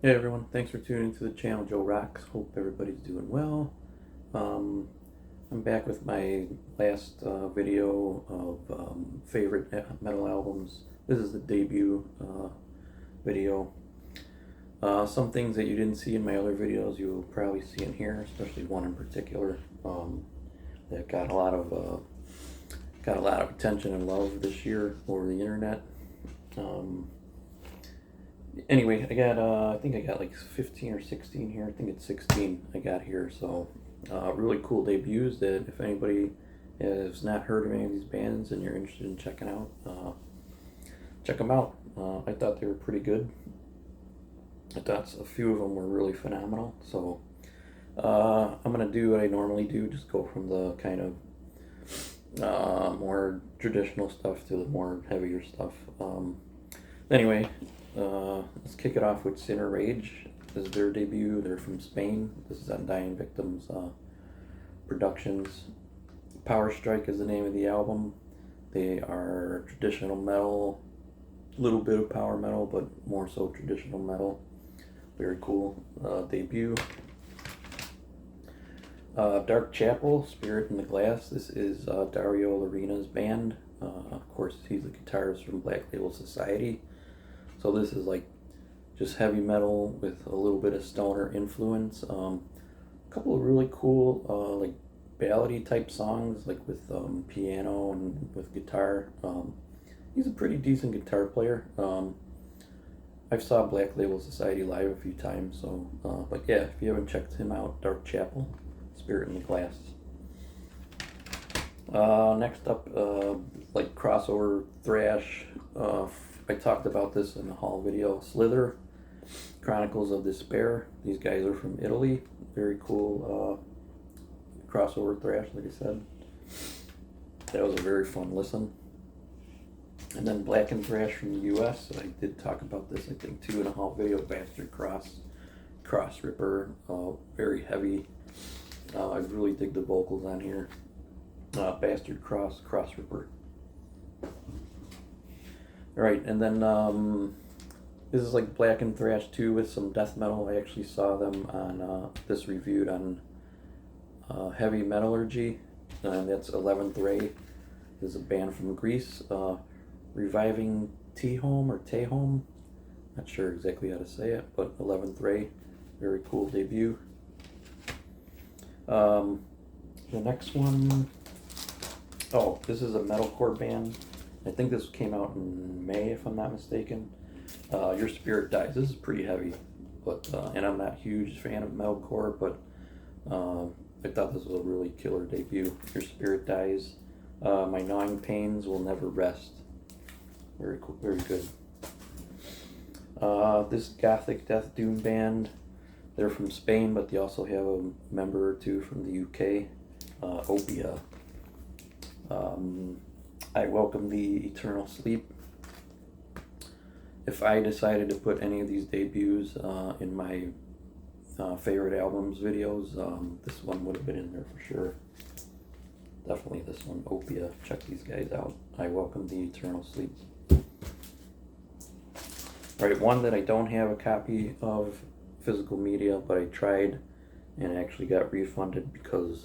Hey everyone, thanks for tuning into the channel. Joe Rocks. Hope everybody's doing well. Um, I'm back with my last video of favorite metal albums. This is the debut video. Some things that you didn't see in my other videos, you'll probably see in here, especially one in particular that got a lot of attention and love this year over the internet. Anyway, I think I got like 15 or 16 here. I think it's 16 I got here. So, really cool debuts that if anybody has not heard of any of these bands and you're interested in checking out, check them out. I thought they were pretty good. I thought a few of them were really phenomenal. So, I'm going to do what I normally do, just go from the kind of more traditional stuff to the more heavier stuff. Anyway, let's kick it off with Sinner Rage. This is their debut. They're from Spain. This is on Dying Victims Productions. Power Strike is the name of the album. They are traditional metal, a little bit of power metal, but more so traditional metal. Very cool debut. Dark Chapel, Spirit in the Glass. This is Dario Larina's band. Of course, he's the guitarist from Black Label Society. So this is like just heavy metal with a little bit of stoner influence. A couple of really cool like ballady type songs, like with piano and with guitar. He's a pretty decent guitar player. I've saw Black Label Society live a few times, so but yeah, if you haven't checked him out, Dark Chapel, Spirit in the Glass. Next up, like crossover thrash. I talked about this in the haul video. Slyther, Chronicles of Despair. These guys are from Italy. Very cool crossover thrash, like I said. That was a very fun listen. And then Black and Thrash from the U.S. I did talk about this, I think, 2.5 video. Bastard Cross Ripper. Very heavy. I really dig the vocals on here. Bastard Cross Ripper. Alright, and then this is like Black and Thrash 2 with some death metal. I actually saw them on this reviewed on Heavy Metallurgy, and that's 11th Ray. This is a band from Greece. Reviving T-Home or T-Home. Not sure exactly how to say it, but 11th Ray. Very cool debut. The next one, this is a metalcore band. I think this came out in May, if I'm not mistaken. Your Spirit Dies. This is pretty heavy, but and I'm not a huge fan of metalcore, but I thought this was a really killer debut. Your Spirit Dies. My Gnawing Pains Will Never Rest. Very cool, very good. This gothic death doom band. They're from Spain, but they also have a member or two from the UK. Obia. I Welcome the Eternal Sleep. If I decided to put any of these debuts in my favorite albums videos, this one would have been in there for sure. Definitely this one, Opia. Check these guys out. I Welcome the Eternal Sleep. Alright, one that I don't have a copy of physical media, but I tried and actually got refunded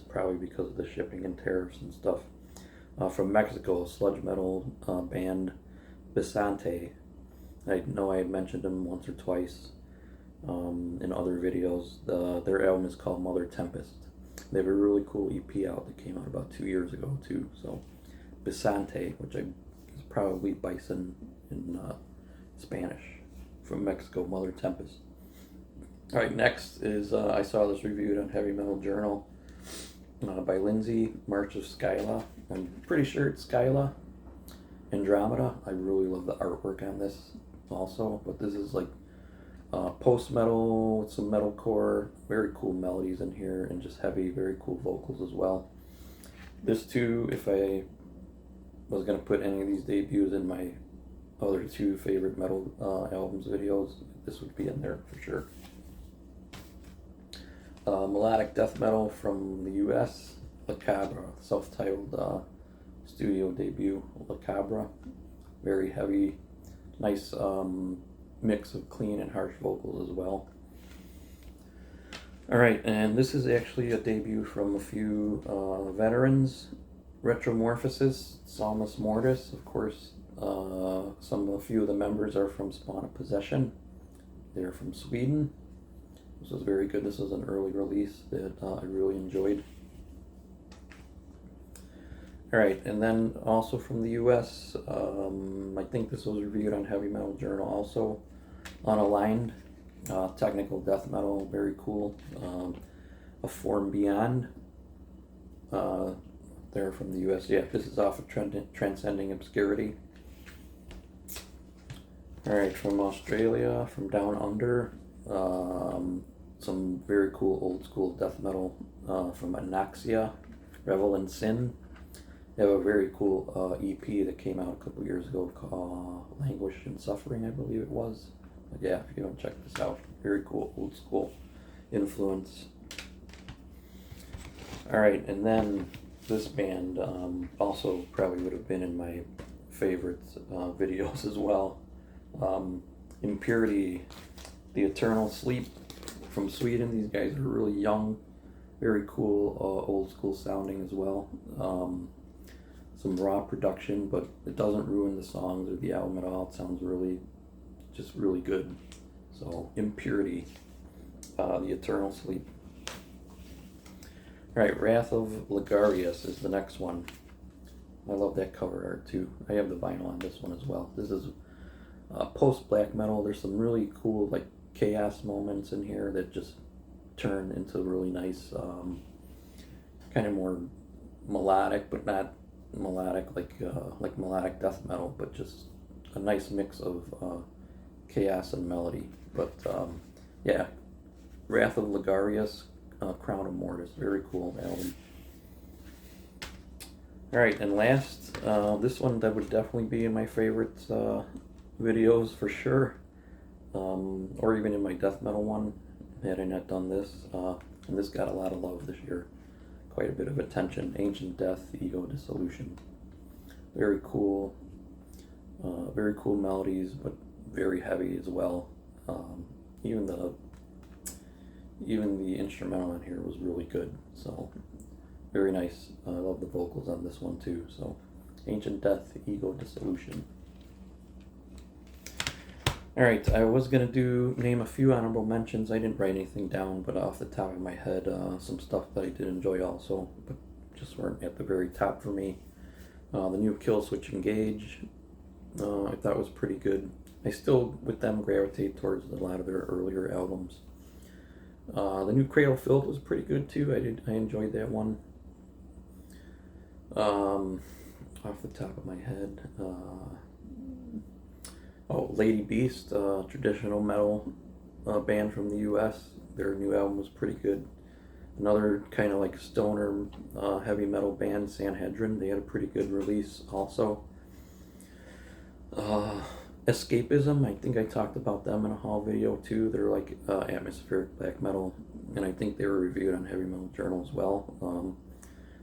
probably because of the shipping and tariffs and stuff. From Mexico, a sludge metal band, Bisante. I know I had mentioned them once or twice in other videos. Their album is called Mother Tempest. They have a really cool EP out that came out about 2 years ago too. So Bisante, which is probably bison in Spanish, from Mexico, Mother Tempest. Alright, next is, I saw this reviewed on Heavy Metal Journal by Lindsay, March of Skyla. I'm pretty sure it's Skyla. Andromeda. I really love the artwork on this also, but this is like post-metal with some metalcore. Very cool melodies in here and just heavy, very cool vocals as well. This too, if I was going to put any of these debuts in my other two favorite metal albums videos, this would be in there for sure. Melodic death metal from the US, Lacabra, self-titled studio debut, Lacabra. Very heavy, nice mix of clean and harsh vocals as well. Alright, and this is actually a debut from a few veterans. Retromorphosis, Salmus Mortis, of course. A few of the members are from Spawn of Possession. They're from Sweden. This was very good. This was an early release that I really enjoyed. Alright, and then also from the US, I think this was reviewed on Heavy Metal Journal also. Unaligned, technical death metal, very cool. A Form Beyond, they're from the US. Yeah, this is off of Transcending Obscurity. Alright, from Australia, from Down Under, some very cool old school death metal from Anoxia, Revel in Sin. They have a very cool EP that came out a couple years ago called Languish and Suffering, I believe it was. But yeah, if you don't check this out, very cool old school influence. Alright, and then this band also probably would have been in my favorites videos as well. Impurity, The Eternal Sleep from Sweden. These guys are really young, very cool, old school sounding as well. Some raw production, but it doesn't ruin the songs or the album at all. It sounds just really good. So Impurity, The Eternal Sleep. Alright, Wrath of Logarius is the next one. I love that cover art too. I have the vinyl on this one as well. This is post-black metal. There's some really cool like chaos moments in here that just turn into really nice, kind of more melodic, but not melodic like melodic death metal, but just a nice mix of chaos and melody. But yeah, Wrath of Logarius, Crown of Mortis, very cool album. Alright, and last, this one that would definitely be in my favorites videos for sure, or even in my death metal one had I not done this, and this got a lot of love this year, quite a bit of attention. Ancient Death, Ego Dissolution. Very cool melodies, but very heavy as well. Even the instrumental on here was really good, so very nice. I love the vocals on this one too. So Ancient Death, Ego Dissolution. Alright, I was going to name a few honorable mentions. I didn't write anything down, but off the top of my head, some stuff that I did enjoy also, but just weren't at the very top for me. The new Killswitch Engage, I thought was pretty good. I still, with them, gravitate towards a lot of their earlier albums. The new Cradle Filth was pretty good too. I enjoyed that one. Off the top of my head, Lady Beast, traditional metal band from the US. Their new album was pretty good. Another kind of like stoner heavy metal band, Sanhedrin. They had a pretty good release also. Escapism, I think I talked about them in a haul video too. They're like atmospheric black metal, and I think they were reviewed on Heavy Metal Journal as well.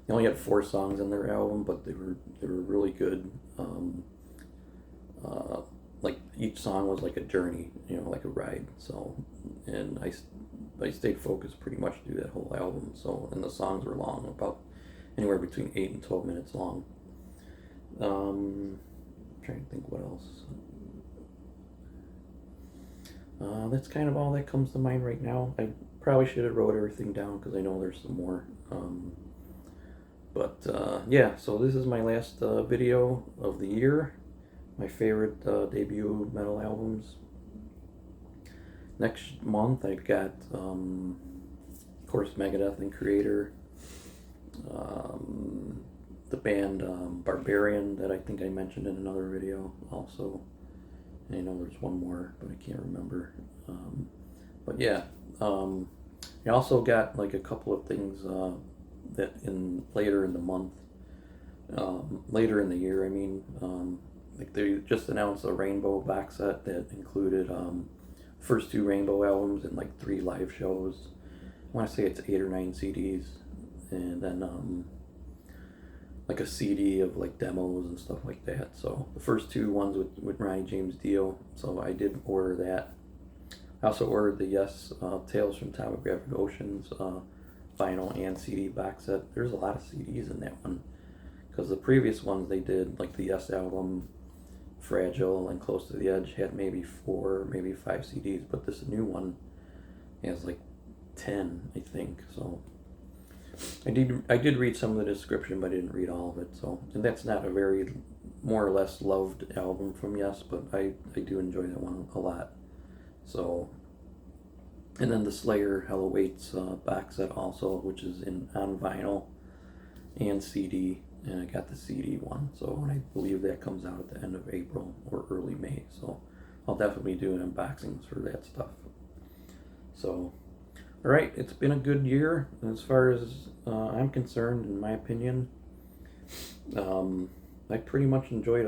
They only had 4 songs in their album, but they were really good. Like each song was like a journey, like a ride. So, and I stayed focused pretty much through that whole album. So, and the songs were long, about anywhere between 8 and 12 minutes long. I'm trying to think what else. That's kind of all that comes to mind right now. I probably should have wrote everything down because I know there's some more. Yeah, so this is my last video of the year. My favorite debut metal albums. Next month I've got, of course, Megadeth and Creator. The band Barbarian that I think I mentioned in another video also. I know there's one more, but I can't remember. But yeah, I also got like a couple of things that later in the month, later in the year. I mean, like they just announced a Rainbow box set that included first 2 Rainbow albums and like 3 live shows. I want to say it's 8 or 9 CDs, and then like a CD of like demos and stuff like that. So the first two ones with Ronnie James Dio, so I did order that. I also ordered the Yes Tales from Topographic Oceans vinyl and CD box set. There's a lot of CDs in that one, because the previous ones they did, like the Yes album, Fragile, and Close to the Edge, had maybe 4, maybe 5 CDs, but this new one has like 10, I think. So I did read some of the description, but I didn't read all of it. So, and that's not a very more or less loved album from Yes, but I do enjoy that one a lot. So, and then the Slayer Hell Awaits box set also, which is on vinyl and CD, and I got the CD one. So, and I believe that comes out at the end of April or early May. So, I'll definitely do unboxings for that stuff. So, all right, it's been a good year as far as I'm concerned, in my opinion. I pretty much enjoyed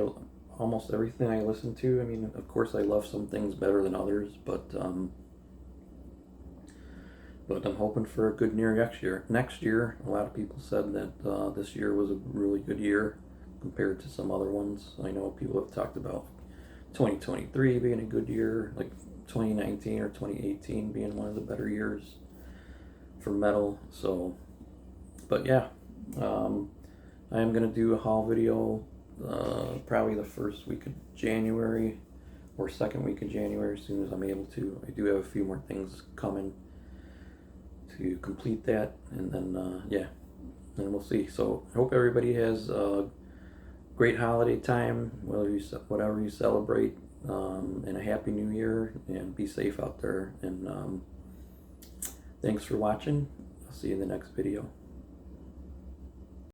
almost everything I listened to. I mean, of course, I love some things better than others, but I'm hoping for a good year next year. Next year, a lot of people said that this year was a really good year compared to some other ones. I know people have talked about 2023 being a good year, like 2019 or 2018 being one of the better years for metal. So, but yeah, I am gonna do a haul video probably the first week of January or second week of January, as soon as I'm able to. I do have a few more things coming to complete that, and then yeah, and we'll see. So I hope everybody has a great holiday time, whatever you celebrate, and a happy new year, and be safe out there, and thanks for watching. I'll see you in the next video.